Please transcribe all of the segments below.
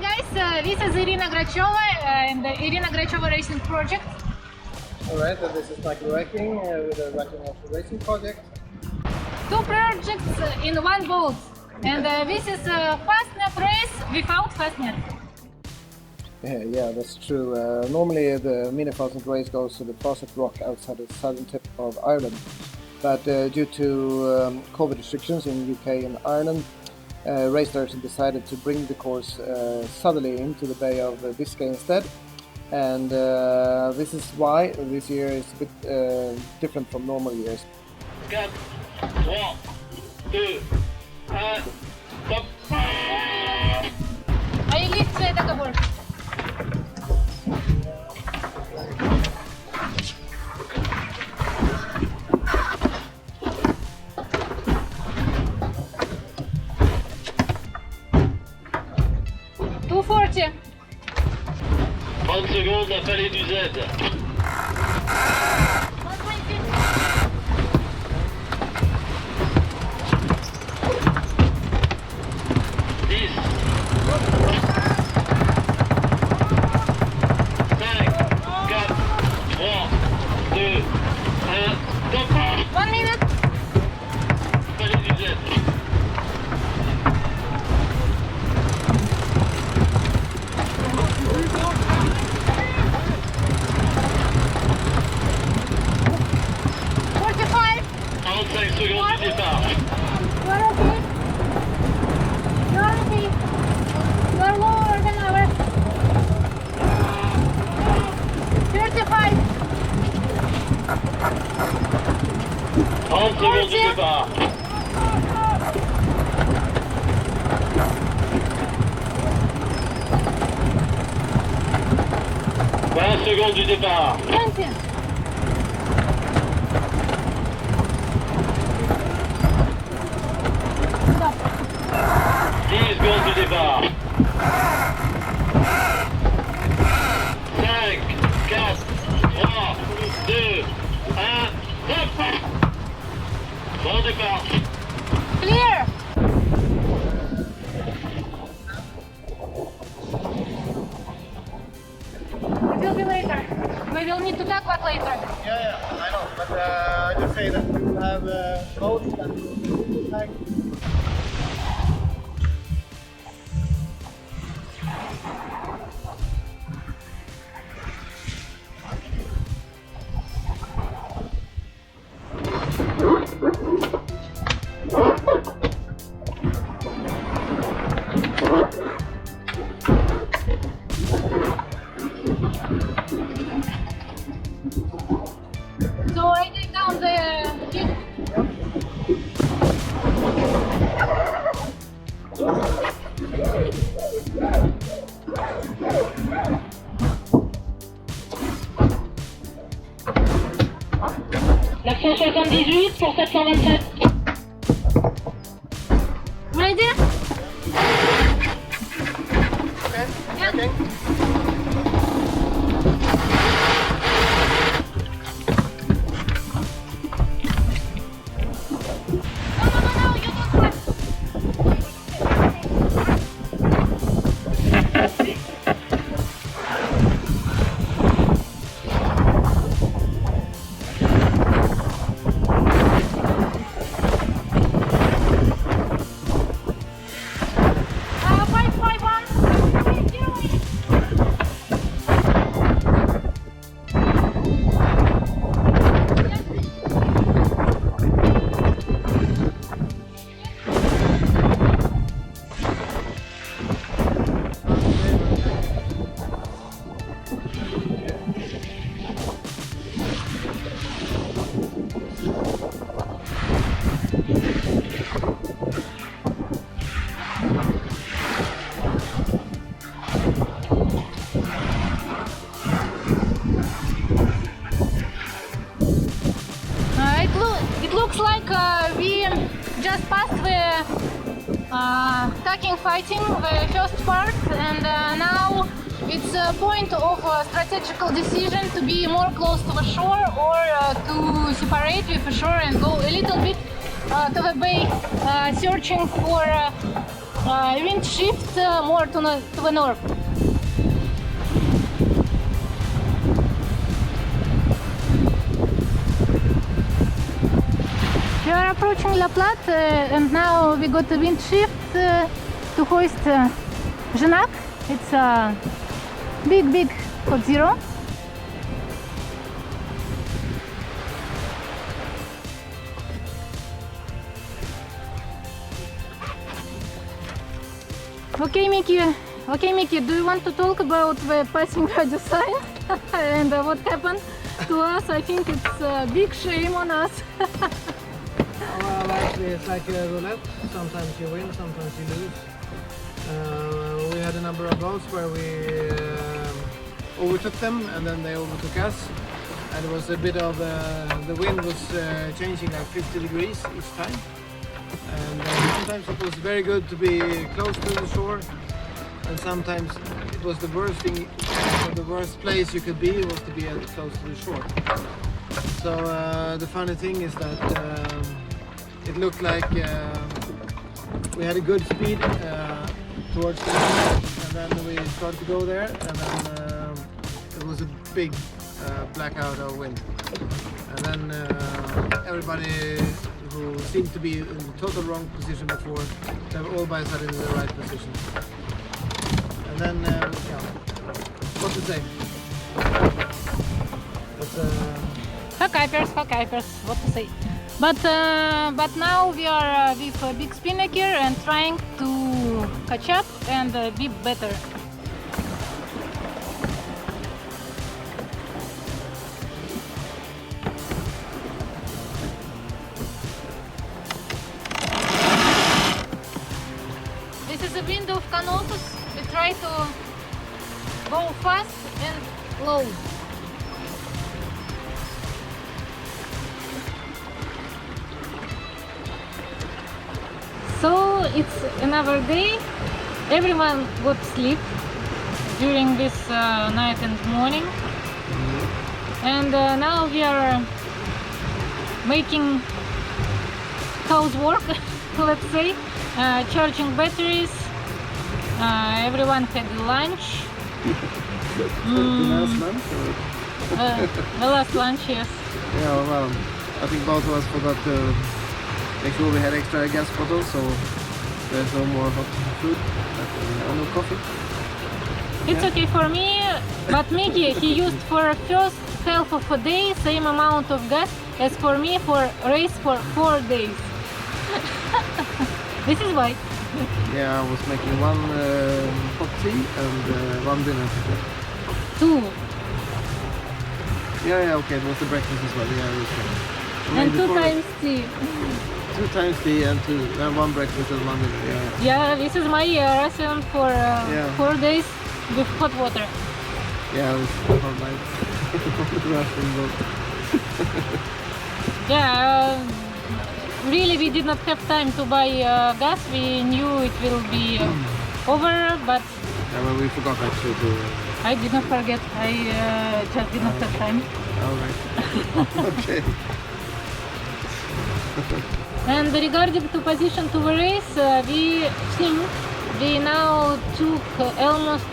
This is Irina Gracheva and the Irina Gracheva Racing Project. Alright, and this is Michael Wrecking with the Wrecking Auto Racing Project. Two projects in one boat. And this is a Fastnet race without Fastnet. Yeah, that's true. Normally the Mini Fastnet race goes to the Fastnet Rock outside the southern tip of Ireland. But due to COVID restrictions in UK and Ireland, race direction decided to bring the course southerly into the Bay of Biscay instead. And this is why this year is a bit different from normal years. 4, 3, 2, 1, stop! I lift the doговор. $240. 30 secondes, la vallée du Z. 10, 5, 4, 3, 2, 1, stop! 1 minute. Vallée du Z. Secondes du départ. You're lower than ours. 35. 30 secondes du départ. 20 secondes du départ. 20. 10 secondes du départ. 5, 4, 3, 2, 1, stop! Bon départ. Clear. It will be later. We will need to talk about later. Yeah, I know, but I just say that we will have boats that will tag. So I take down the jeep. L'action 78 pour 727. Ready? Okay, Yeah. okay. No, you don't have. It looks like we just passed the tacking fighting, the first part, and now it's a point of strategical decision to be more close to the shore or to separate with the shore and go a little bit to the bay, searching for wind shift more to the north. We are approaching La Platte and now we got the wind shift to hoist Genac. It's a big hot zero. Okay, Mickey, do you want to talk about the passing radio sign and what happened to us? I think it's a big shame on us. Well, actually, it's like a roulette. Sometimes you win, sometimes you lose. We had a number of boats where we overtook them, and then they overtook us. And it was a bit of the wind was changing like 50 degrees each time. And sometimes it was very good to be close to the shore, and sometimes it was the worst thing, the worst place you could be was to be close to the shore. So the funny thing is that it looked like we had a good speed towards the land, and then we started to go there, and then it was a big blackout of wind, and then everybody who seemed to be in the total wrong position before, they were all by a sudden in the right position. And then, yeah, what to say? Fuck-hypers, what to say? But now we are with a big spinnaker and trying to catch up and be better. This is the wind of Canopus. We try to go fast and low. So it's another day. Everyone got sleep during this night and morning. And now we are making housework, let's say. Charging batteries. Everyone had lunch. The last lunch? The last lunch, yes. Yeah, well, I think both of us forgot to make sure we had extra gas bottles, so there's no more hot food and no coffee. It's okay for me, but Mickey, he used for first half of a day same amount of gas as for me for race for 4 days. This is why. Yeah, I was making one hot tea and one dinner. 2. Yeah, okay, it was the breakfast as well. Yeah, it was good. And 2 times tea. 2 times tea and one breakfast and one dinner. Yeah. Yeah, this is my ration for 4 days with hot water. Yeah, it was hot night. Russian boat. Yeah, really we did not have time to buy gas. We knew it will be over, but Yeah, well, we forgot actually to. I did not forget. I just did not have time. Alright. Okay. And regarding to position to the race, we think we now took almost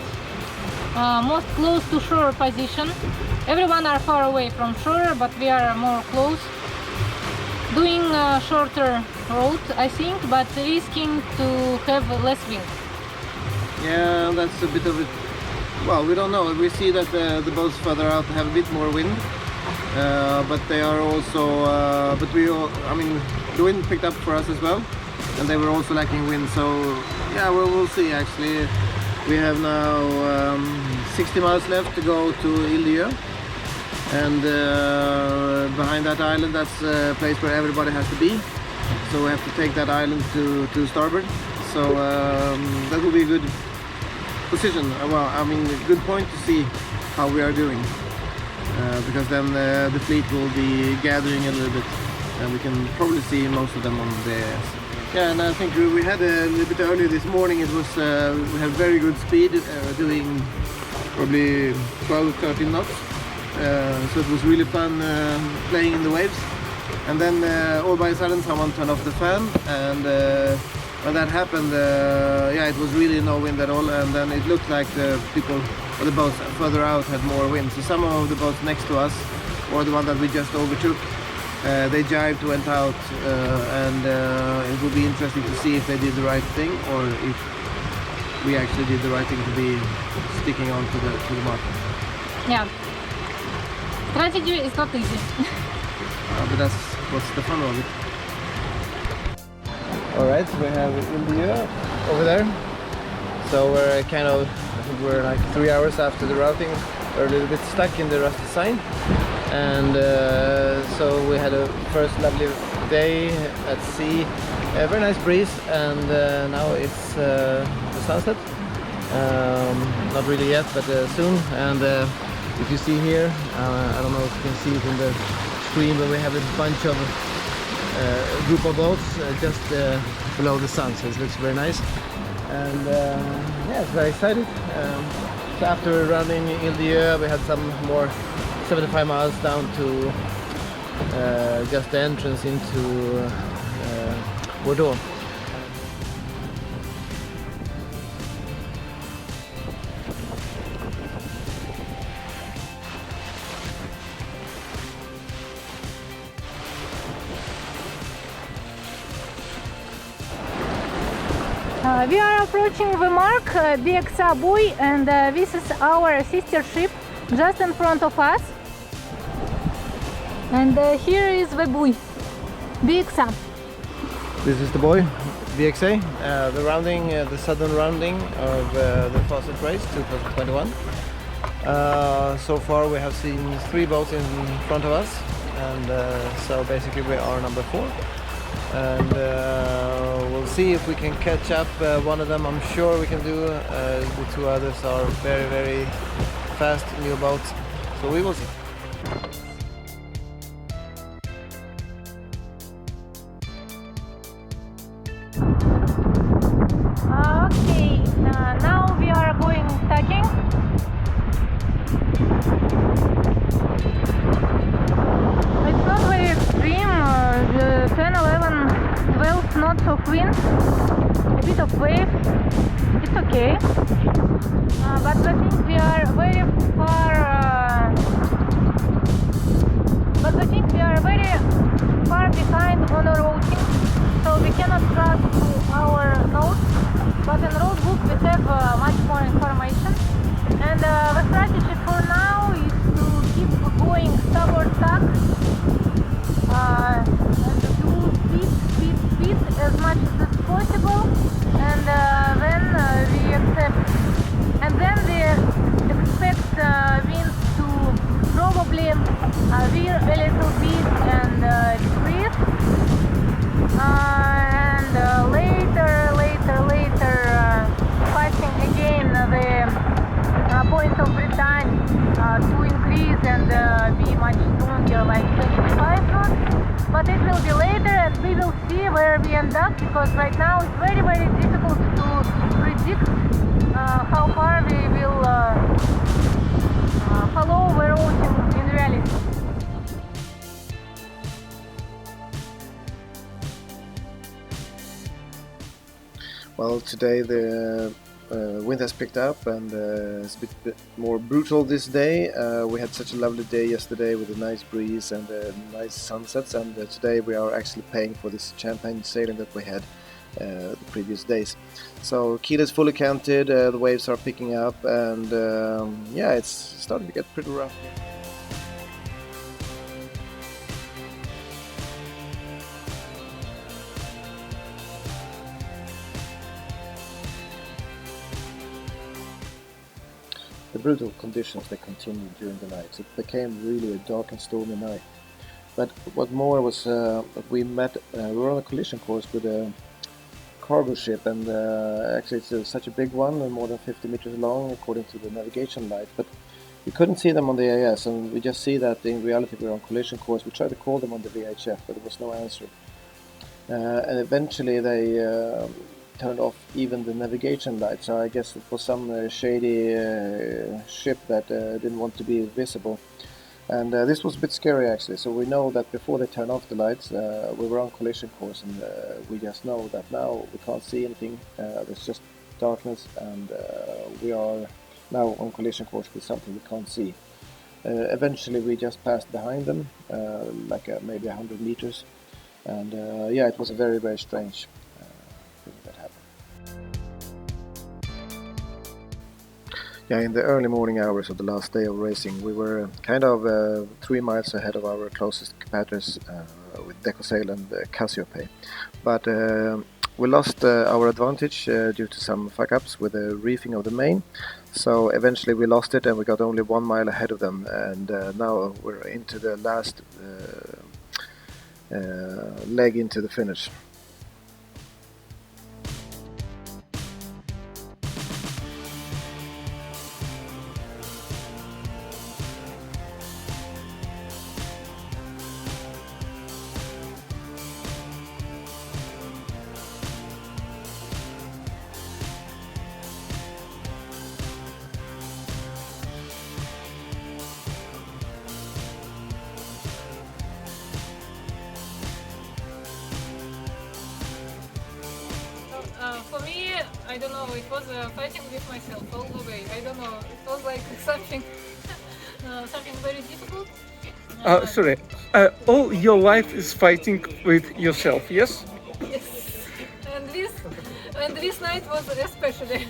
most close to shore position. Everyone are far away from shore, but we are more close. Doing a shorter route, I think, but risking to have less wind. Yeah, that's a bit of it. Well, we don't know. We see that the boats further out have a bit more wind, but they are also. But I mean, the wind picked up for us as well, and they were also lacking wind. So yeah, well, we'll see. Actually, we have now 60 miles left to go to Ile, and behind that island, that's a place where everybody has to be. So we have to take that island to starboard. So that will be a good position. Well, I mean, a good point to see how we are doing, because then the fleet will be gathering a little bit, and we can probably see most of them on the AIS. Yeah, and I think we had a little bit earlier this morning. It was we had very good speed, doing probably 12-13 knots. So it was really fun playing in the waves. And then all by a sudden someone turned off the fan, and when that happened, yeah, it was really no wind at all, and then it looked like the people or the boats further out had more wind. So some of the boats next to us, or the one that we just overtook, they jibed, went out, and it will be interesting to see if they did the right thing, or if we actually did the right thing to be sticking on to the market. Yeah. Strategy is not easy. But that's what's the fun of it. Alright, so we have India over there. So we're kind of, I think we're like 3 hours after the routing. We're a little bit stuck in the rusty sign. And so we had a first lovely day at sea. A very nice breeze, and now it's the sunset. Not really yet, but soon. And if you see here, I don't know if you can see it in the screen, but we have a bunch of group of boats just below the sun, so it looks very nice. And yeah, it's very excited. So after running Ile-d'Yeu, we had some more 75 miles down to just the entrance into Bordeaux. We are approaching the mark, BXA buoy, and this is our sister ship just in front of us. And here is the buoy, BXA. This is the buoy, BXA, the rounding, the southern rounding of the Fastnet race 2021. So far we have seen 3 boats in front of us, and so basically we are number 4. And we'll see if we can catch up one of them. I'm sure we can do. The 2 others are very, very fast new boats, so we will see. Okay, now we are going tacking. It's not very extreme, 10, 11, 12 knots of wind, a bit of wave, it's okay. But I think we are very far behind on the routing, so we cannot trust to our notes. But in road book we have much more information, and the strategy for now is to keep going starboard tack and do speed as much as possible, and then we expect winds to probably veer a little bit and decrease, and later passing again the point of return to increase and be much stronger, like 25 knots. But it will be later, and we will see where we end up, because right now it's very, very difficult to predict how far we will follow the routing in reality. Well, today the wind has picked up, and it's a bit more brutal this day. We had such a lovely day yesterday with a nice breeze and nice sunsets, and today we are actually paying for this champagne sailing that we had the previous days. So keel is fully canted, the waves are picking up, and yeah, it's starting to get pretty rough. The brutal conditions, they continued during the night. It became really a dark and stormy night. But what more was we were on a collision course with a cargo ship, and actually it's such a big one, more than 50 meters long according to the navigation light, but we couldn't see them on the AIS, and we just see that in reality we're on collision course. We tried to call them on the VHF, but there was no answer. And eventually they turned off even the navigation light, so I guess it was some shady ship that didn't want to be visible. And this was a bit scary actually. So we know that before they turn off the lights, we were on collision course, and we just know that now we can't see anything. There's just darkness, and we are now on collision course with something we can't see. Eventually, we just passed behind them, like maybe 100 meters, and yeah, it was a very, very strange thing that happened. Yeah, in the early morning hours of the last day of racing, we were kind of 3 miles ahead of our closest competitors with Decosail and Cassiope. But we lost our advantage due to some fuck-ups with the reefing of the main. So eventually we lost it, and we got only 1 mile ahead of them. And now we're into the last leg into the finish. For me, I don't know, it was fighting with myself all the way. I don't know, it was like something something very difficult. Sorry, all your life is fighting with yourself, yes? Yes, and this night was especially.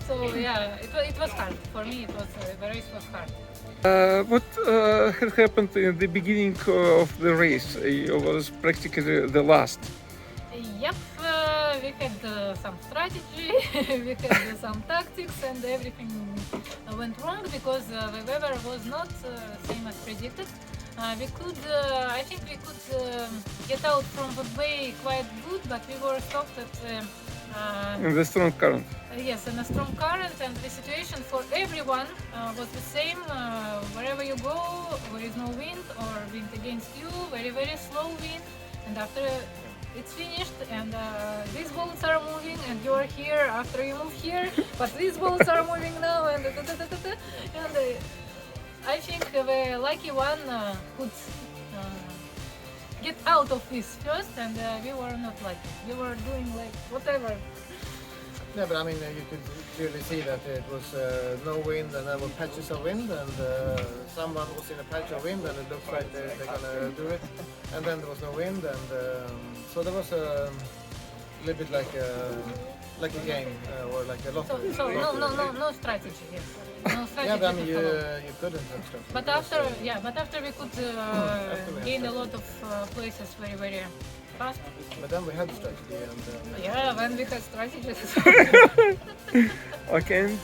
So yeah, it was hard for me. It was the race was hard. What had happened in the beginning of the race? You was practically the last. Yep, we had some strategy, we had some tactics, and everything went wrong because the weather was not same as predicted. We could, I think we could get out from the bay quite good, but we were stopped at In the strong current. yes, in a strong current, and the situation for everyone was the same. Wherever you go, there is no wind or wind against you, very, very slow wind, and after it's finished, and these boats are moving, and you are here after you move here, but these boats are moving now, and I think the lucky one could get out of this first, and we were not lucky. We were doing like whatever. Yeah, but I mean, you could clearly see that it was no wind, and there were patches of wind, and someone was in a patch of wind, and it looks like they're gonna do it. And then there was no wind, and so there was a little bit like a game, or like a lottery. So no strategy. Yes, no strategy. Yeah, but I mean, to follow. you couldn't have stuff. But after we could gain a lot of places very, very fast. But then we had strategy, and Yeah, when we had strategies. Okay, and